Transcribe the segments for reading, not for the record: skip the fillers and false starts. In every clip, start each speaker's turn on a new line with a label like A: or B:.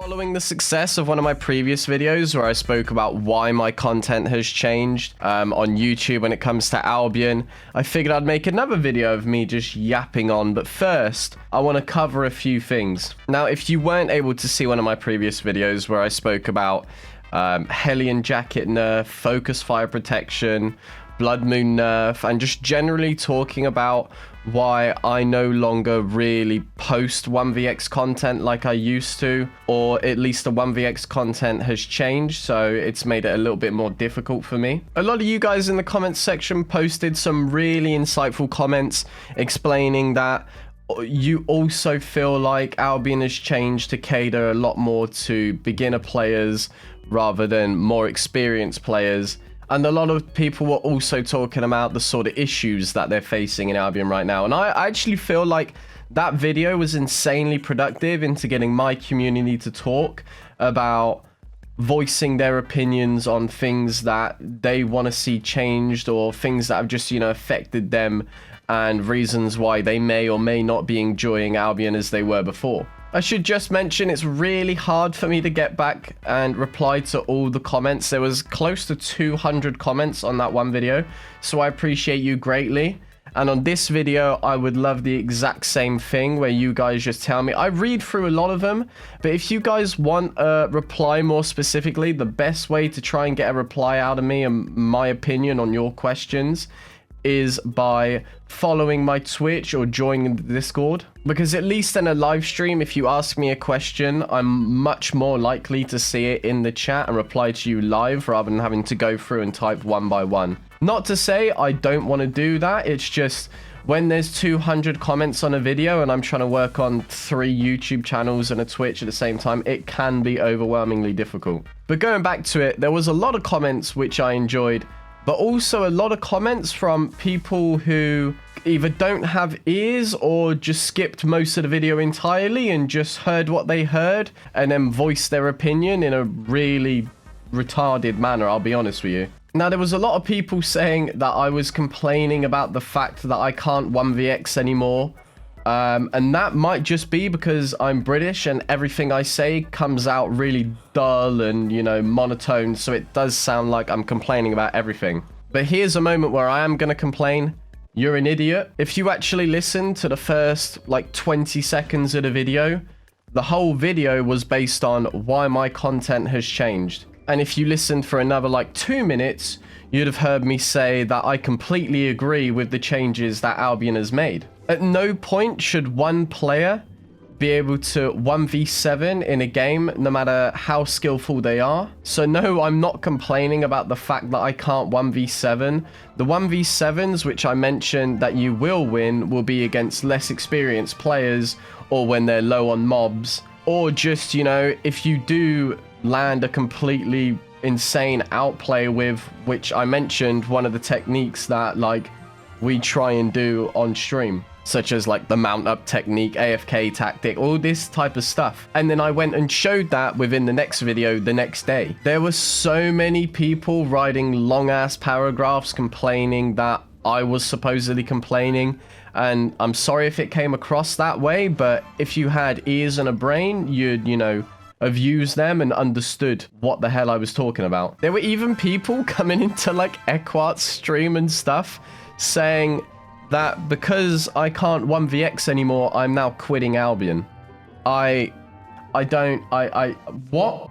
A: Following the success of one of my previous videos where I spoke about why my content has changed on YouTube when it comes to Albion, I figured I'd make another video of me just yapping on. But first, I want to cover a few things. Now, if you weren't able to see one of my previous videos where I spoke about Hellion Jacket nerf, Focus Fire Protection, Blood Moon nerf, and just generally talking about why I no longer really post 1vx content like I used to, or at least the 1vx content has changed, so it's made it a little bit more difficult for me. A lot of you guys in the comments section posted some really insightful comments explaining that you also feel like Albion has changed to cater a lot more to beginner players rather than more experienced players. And a lot of people were also talking about the sort of issues that they're facing in Albion right now. And I actually feel like that video was insanely productive into getting my community to talk about voicing their opinions on things that they want to see changed, or things that have just, you know, affected them, and reasons why they may or may not be enjoying Albion as they were before. I should just mention it's really hard for me to get back and reply to all the comments. There was close to 200 comments on that one video, so I appreciate you greatly. And on this video, I would love the exact same thing where you guys just tell me. I read through a lot of them, but if you guys want a reply more specifically, the best way to try and get a reply out of me and my opinion on your questions is by following my Twitch or joining the Discord, because at least in a live stream, if you ask me a question, I'm much more likely to see it in the chat and reply to you live rather than having to go through and type one by one. Not to say I don't want to do that, it's just when there's 200 comments on a video and I'm trying to work on 3 YouTube channels and a Twitch at the same time, it can be overwhelmingly difficult. But going back to it, there was a lot of comments which I enjoyed, but also a lot of comments from people who either don't have ears or just skipped most of the video entirely and just heard what they heard and then voiced their opinion in a really retarded manner, I'll be honest with you. Now, there was a lot of people saying that I was complaining about the fact that I can't 1vx anymore. And that might just be because I'm British and everything I say comes out really dull and, you know, monotone. So it does sound like I'm complaining about everything. But here's a moment where I am going to complain. You're an idiot. If you actually listen to the first like 20 seconds of the video, the whole video was based on why my content has changed. And if you listened for another like 2 minutes, you'd have heard me say that I completely agree with the changes that Albion has made. At no point should one player be able to 1v7 in a game, no matter how skillful they are. So no, I'm not complaining about the fact that I can't 1v7. The 1v7s which I mentioned that you will win will be against less experienced players, or when they're low on mobs, or just, you know, if you do land a completely insane outplay with, which I mentioned, one of the techniques that like we try and do on stream, such as like the mount up technique, AFK tactic, all this type of stuff. And then I went and showed that within the next video the next day. There were so many people writing long ass paragraphs complaining that I was supposedly complaining, and I'm sorry if it came across that way, but if you had ears and a brain, you'd, you know, have used them and understood what the hell I was talking about. There were even people coming into like Equart's stream and stuff saying that because I can't 1vx anymore, I'm now quitting Albion. What?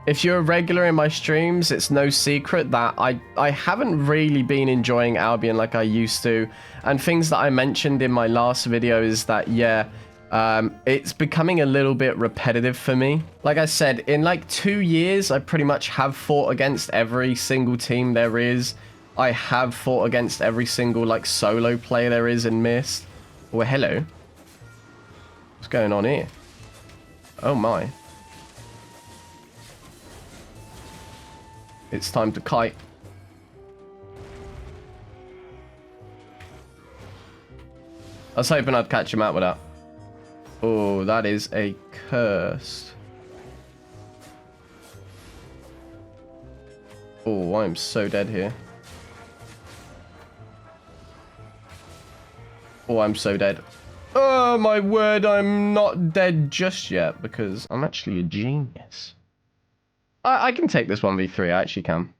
A: If you're a regular in my streams, it's no secret that I haven't really been enjoying Albion like I used to. And things that I mentioned in my last video is that, yeah, it's becoming a little bit repetitive for me. Like I said, in like 2 years, I pretty much have fought against every single team there is. I have fought against every single like solo player there is in Mist. Well, hello. What's going on here? Oh my. It's time to kite. I was hoping I'd catch him out with that. Oh, that is a curse. Oh, I'm so dead here. Oh, I'm so dead. Oh, my word, I'm not dead just yet because I'm actually a genius. I can take this 1v3. I actually can.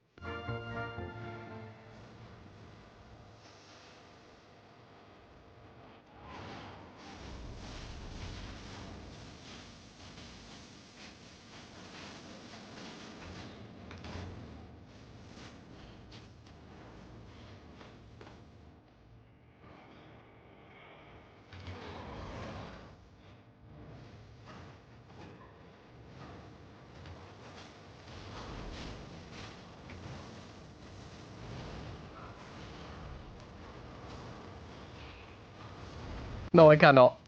A: No, I cannot.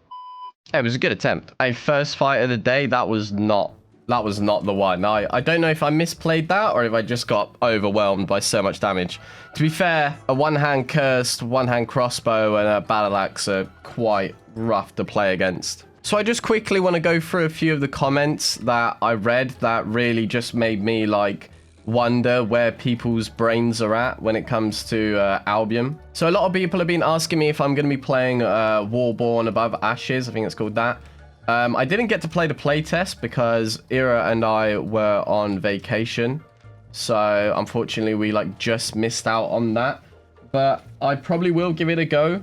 A: It was a good attempt. A first fight of the day, that was not the one. I don't know if I misplayed that or if I just got overwhelmed by so much damage. To be fair, a one-hand cursed, one-hand crossbow, and a battle axe are quite rough to play against. So I just quickly want to go through a few of the comments that I read that really just made me like wonder where people's brains are at when it comes to Albion. So a lot of people have been asking me if I'm going to be playing Warborn Above Ashes. I think it's called that. I didn't get to play the playtest because Ira and I were on vacation. So unfortunately we like just missed out on that. But I probably will give it a go.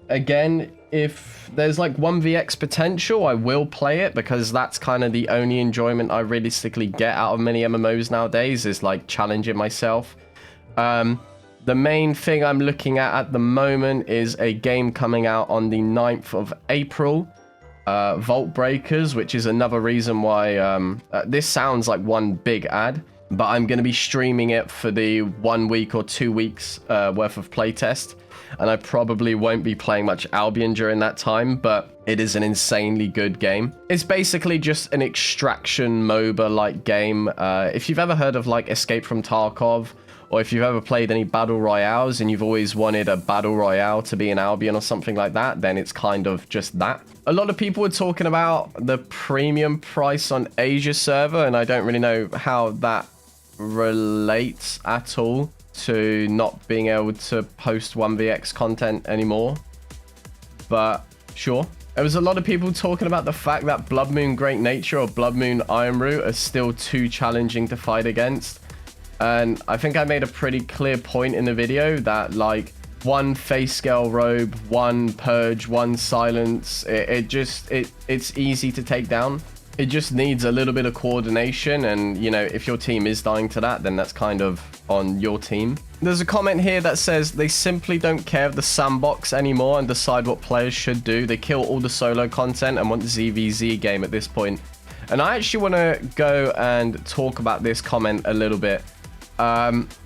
A: Again, if there's like 1vx potential, I will play it because that's kind of the only enjoyment I realistically get out of many MMOs nowadays is like challenging myself. The main thing I'm looking at the moment is a game coming out on the 9th of April, Vault Breakers, which is another reason why this sounds like one big ad, but I'm going to be streaming it for the 1 week or 2 weeks worth of playtest. And I probably won't be playing much Albion during that time, but it is an insanely good game. It's basically just an extraction MOBA-like game. If you've ever heard of like Escape from Tarkov, or if you've ever played any battle royales and you've always wanted a battle royale to be an Albion or something like that, then it's kind of just that. A lot of people were talking about the premium price on Asia server, and I don't really know how that relates at all to not being able to post 1vx content anymore, but sure. There was a lot of people talking about the fact that Blood Moon Great Nature or Blood Moon Iron Root are still too challenging to fight against, and I think I made a pretty clear point in the video that like one face scale robe, one purge, one silence, it's easy to take down. It just needs a little bit of coordination, and you know, if your team is dying to that, then that's kind of on your team. There's a comment here that says they simply don't care of the sandbox anymore and decide what players should do. They kill all the solo content and want the ZVZ game at this point. And I actually want to go and talk about this comment a little bit.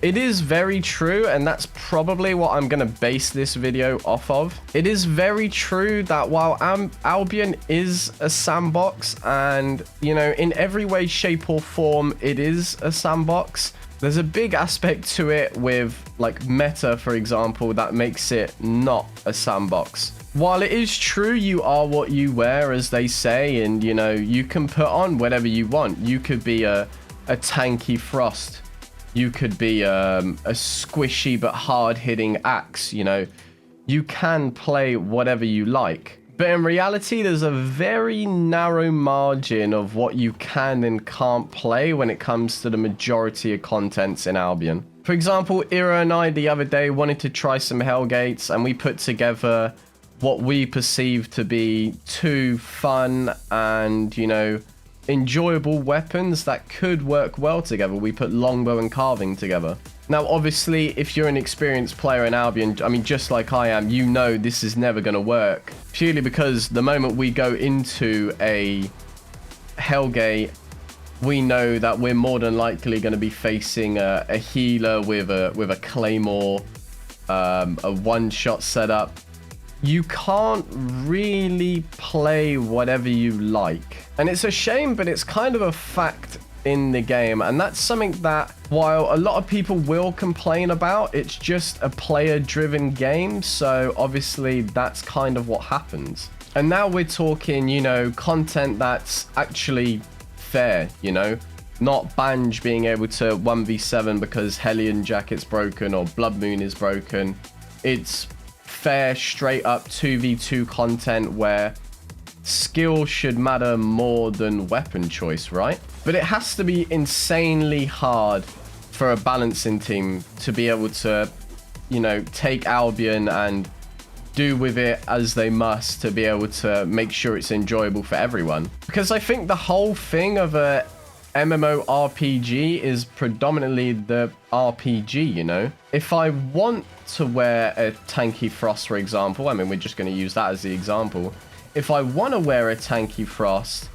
A: It is very true, and that's probably what I'm going to base this video off of. It is very true that while Albion is a sandbox, and you know, in every way, shape or form it is a sandbox, there's a big aspect to it with like meta, for example, that makes it not a sandbox. While it is true you are what you wear, as they say, and you know, you can put on whatever you want. You could be a tanky Frost. You could be a squishy but hard-hitting Axe, you know. You can play whatever you like. But in reality, there's a very narrow margin of what you can and can't play when it comes to the majority of contents in Albion. For example, Ira and I the other day wanted to try some Hellgates, and we put together what we perceived to be two fun and, you know, enjoyable weapons that could work well together. We put longbow and carving together. Now, obviously, if you're an experienced player in Albion, I mean, just like I am, you know this is never going to work. Purely because the moment we go into a Hellgate, we know that we're more than likely going to be facing a healer with a claymore, a one-shot setup. You can't really play whatever you like. And it's a shame, but it's kind of a fact in the game. And that's something that, while a lot of people will complain about, it's just a player-driven game. So obviously that's kind of what happens. And now we're talking, you know, content that's actually fair, you know, not Banj being able to 1v7 because Hellion Jacket's broken or Blood Moon is broken. It's fair, straight up 2v2 content where skill should matter more than weapon choice, right? But it has to be insanely hard for a balancing team to be able to, you know, take Albion and do with it as they must to be able to make sure it's enjoyable for everyone. Because I think the whole thing of a MMORPG is predominantly the RPG, you know? If I want to wear a tanky frost, for example, I mean, we're just going to use that as the example. If I want to wear a tanky frost,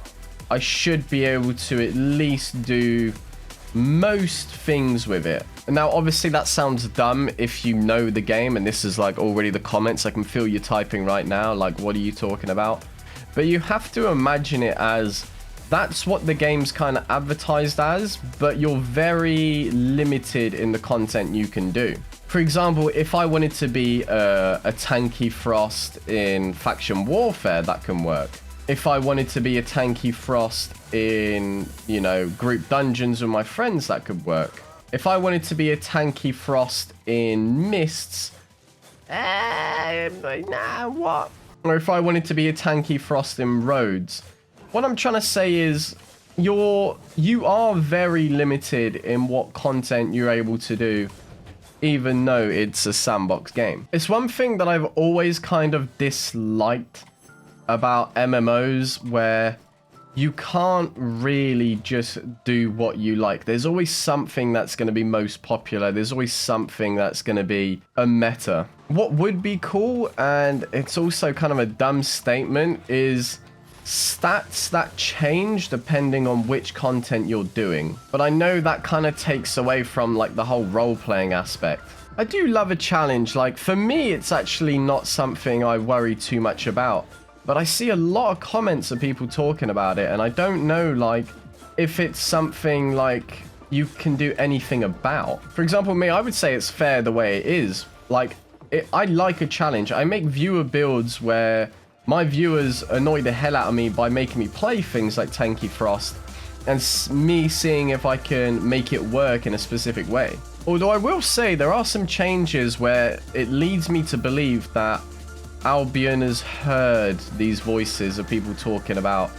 A: I should be able to at least do most things with it. And now, obviously, that sounds dumb if you know the game, and this is like already the comments. I can feel you typing right now, like, what are you talking about? But you have to imagine it as that's what the game's kind of advertised as, but you're very limited in the content you can do. For example, if I wanted to be a tanky frost in faction warfare, that can work. If I wanted to be a tanky frost in, you know, group dungeons with my friends, that could work. If I wanted to be a tanky frost in mists, what? Or if I wanted to be a tanky frost in roads. What I'm trying to say is you are very limited in what content you're able to do, even though it's a sandbox game. It's one thing that I've always kind of disliked about MMOs, where you can't really just do what you like. There's always something that's going to be most popular. There's always something that's going to be a meta. What would be cool, and it's also kind of a dumb statement, is stats that change depending on which content you're doing. But I know that kind of takes away from like the whole role-playing aspect. I do love a challenge. Like, for me, it's actually not something I worry too much about. But I see a lot of comments of people talking about it, and I don't know, like, if it's something, like, you can do anything about. For example, me, I would say it's fair the way it is. Like, I like a challenge. I make viewer builds where my viewers annoy the hell out of me by making me play things like Tanky Frost, and me seeing if I can make it work in a specific way. Although I will say there are some changes where it leads me to believe that Albion has heard these voices of people talking about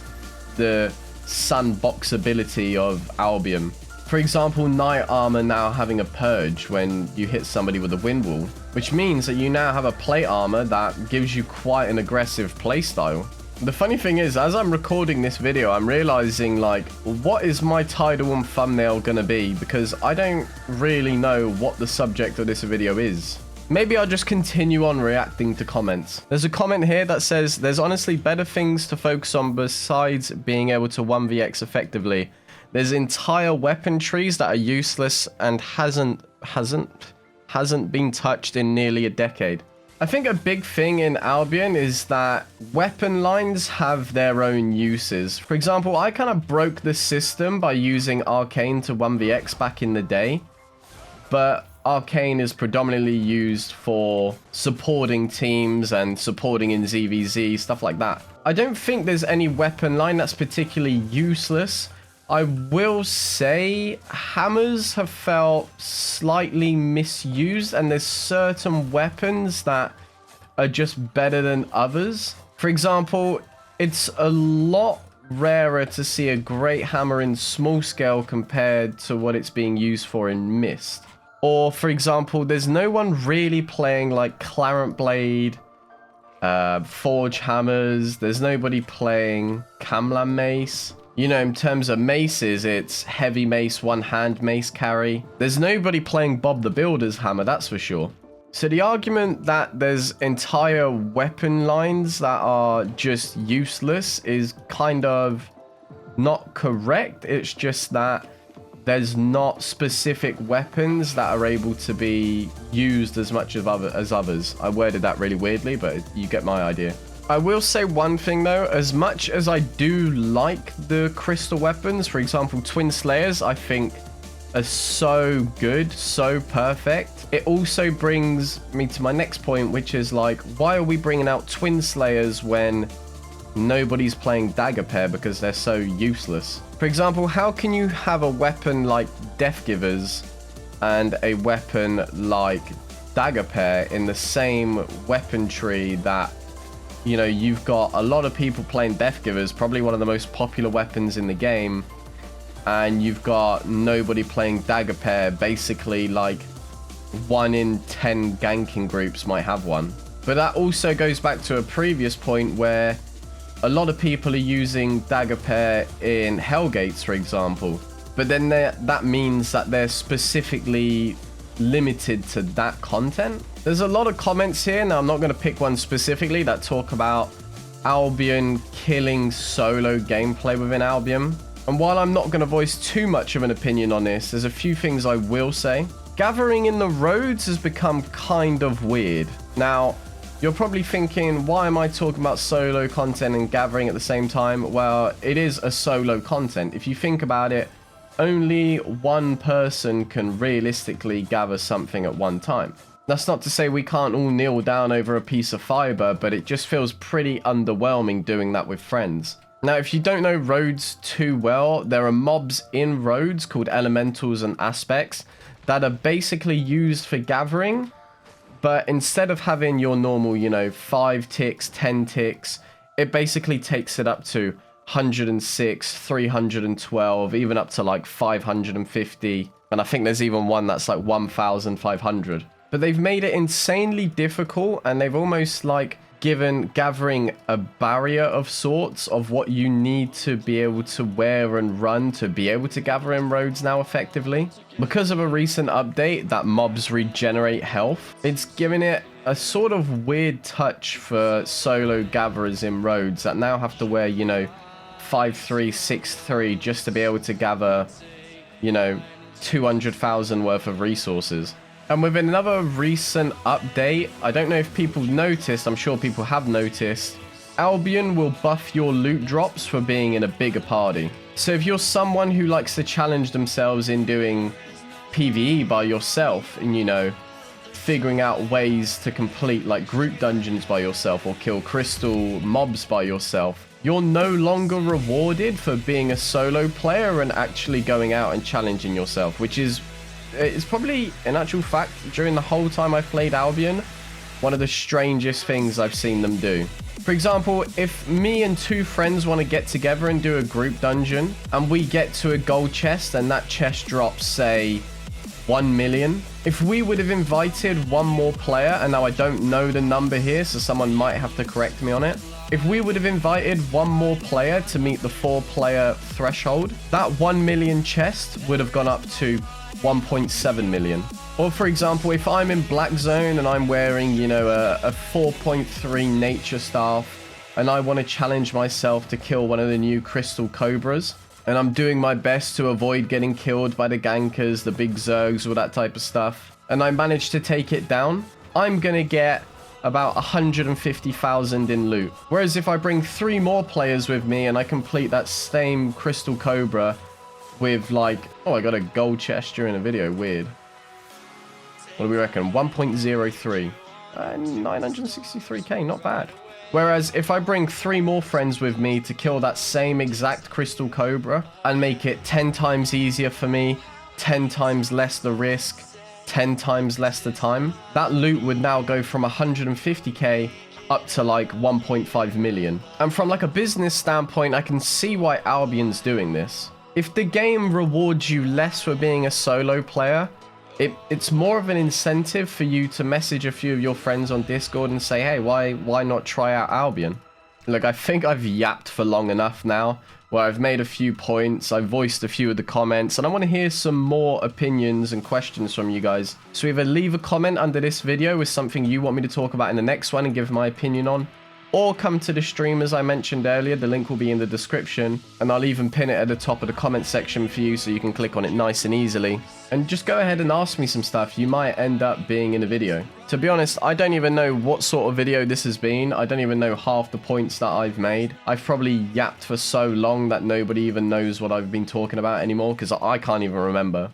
A: the sandboxability of Albion. For example, Knight Armor now having a purge when you hit somebody with a wind wall, which means that you now have a plate armor that gives you quite an aggressive playstyle. The funny thing is, as I'm recording this video, I'm realizing, like, what is my title and thumbnail gonna be? Because I don't really know what the subject of this video is. Maybe I'll just continue on reacting to comments. There's a comment here that says, there's honestly better things to focus on besides being able to 1vx effectively. There's entire weapon trees that are useless and hasn't been touched in nearly a decade. I think a big thing in Albion is that weapon lines have their own uses. For example, I kind of broke the system by using Arcane to 1vx back in the day, but Arcane is predominantly used for supporting teams and supporting in ZVZ, stuff like that. I don't think there's any weapon line that's particularly useless. I will say hammers have felt slightly misused, and there's certain weapons that are just better than others. For example, it's a lot rarer to see a great hammer in small scale compared to what it's being used for in Mist. Or, for example, there's no one really playing like Clarent Blade, Forge Hammers. There's nobody playing Camlan Mace. You know, in terms of maces, it's heavy mace, one-hand mace carry. There's nobody playing Bob the Builder's hammer, that's for sure. So the argument that there's entire weapon lines that are just useless is kind of not correct. It's just that there's not specific weapons that are able to be used as much as others. I worded that really weirdly, but you get my idea. I will say one thing though, as much as I do like the crystal weapons, for example, Twin Slayers, I think are so good, so perfect. It also brings me to my next point, which is like, why are we bringing out Twin Slayers when nobody's playing Dagger Pair because they're so useless? For example, how can you have a weapon like Death Givers and a weapon like Dagger Pair in the same weapon tree that, you know, you've got a lot of people playing Death Givers, probably one of the most popular weapons in the game, and you've got nobody playing dagger pair. Basically, like 1 in 10 ganking groups might have one. But that also goes back to a previous point where a lot of people are using dagger pair in Hellgates, for example. But then that means that they're specifically limited to that content. There's a lot of comments here. Now, I'm not going to pick one specifically that talk about Albion killing solo gameplay within Albion. And while I'm not going to voice too much of an opinion on this, there's a few things I will say. Gathering in the roads has become kind of weird. Now, you're probably thinking, why am I talking about solo content and gathering at the same time? Well, it is a solo content. If you think about it, only one person can realistically gather something at one time. That's not to say we can't all kneel down over a piece of fiber, but it just feels pretty underwhelming doing that with friends. Now, if you don't know roads too well, there are mobs in roads called elementals and aspects that are basically used for gathering, but instead of having your normal, you know, 5 ticks, 10 ticks, it basically takes it up to 106, 312, even up to like 550. And I think there's even one that's like 1,500. But they've made it insanely difficult, and they've almost like given gathering a barrier of sorts of what you need to be able to wear and run to be able to gather in roads now effectively. Because of a recent update that mobs regenerate health, it's given it a sort of weird touch for solo gatherers in roads that now have to wear, you know, 5-3, 6-3 just to be able to gather, you know, 200,000 worth of resources. And with another recent update, I don't know if people noticed, I'm sure people have noticed, Albion will buff your loot drops for being in a bigger party. So if you're someone who likes to challenge themselves in doing PvE by yourself and, you know, figuring out ways to complete like group dungeons by yourself or kill crystal mobs by yourself, you're no longer rewarded for being a solo player and actually going out and challenging yourself, which is, it's probably, in actual fact, during the whole time I've played Albion, one of the strangest things I've seen them do. For example, if me and 2 friends want to get together and do a group dungeon, and we get to a gold chest and that chest drops, say, 1 million. If we would have invited one more player, and now I don't know the number here, so someone might have to correct me on it. If we would have invited one more player to meet the 4-player threshold, that 1 million chest would have gone up to 1.7 million. Or for example, if I'm in Black Zone and I'm wearing, you know, a 4.3 nature staff, and I want to challenge myself to kill one of the new crystal cobras, and I'm doing my best to avoid getting killed by the gankers, the big zergs, all that type of stuff, and I manage to take it down, I'm gonna get about 150,000 in loot. Whereas if I bring 3 more players with me and I complete that same crystal cobra with like, oh, I got a gold chest during a video, weird. What do we reckon? 1.03. 963k, not bad. Whereas if I bring 3 more friends with me to kill that same exact crystal cobra and make it 10 times easier for me, 10 times less the risk, 10 times less the time, that loot would now go from 150k up to like 1.5 million. And from like a business standpoint, I can see why Albion's doing this. If the game rewards you less for being a solo player, it's more of an incentive for you to message a few of your friends on Discord and say, hey, why not try out Albion? Look, I think I've yapped for long enough now, where I've made a few points, I've voiced a few of the comments, and I want to hear some more opinions and questions from you guys. So either leave a comment under this video with something you want me to talk about in the next one and give my opinion on, or come to the stream as I mentioned earlier. The link will be in the description, and I'll even pin it at the top of the comment section for you so you can click on it nice and easily. And just go ahead and ask me some stuff. You might end up being in a video. To be honest, I don't even know what sort of video this has been. I don't even know half the points that I've made. I've probably yapped for so long that nobody even knows what I've been talking about anymore because I can't even remember.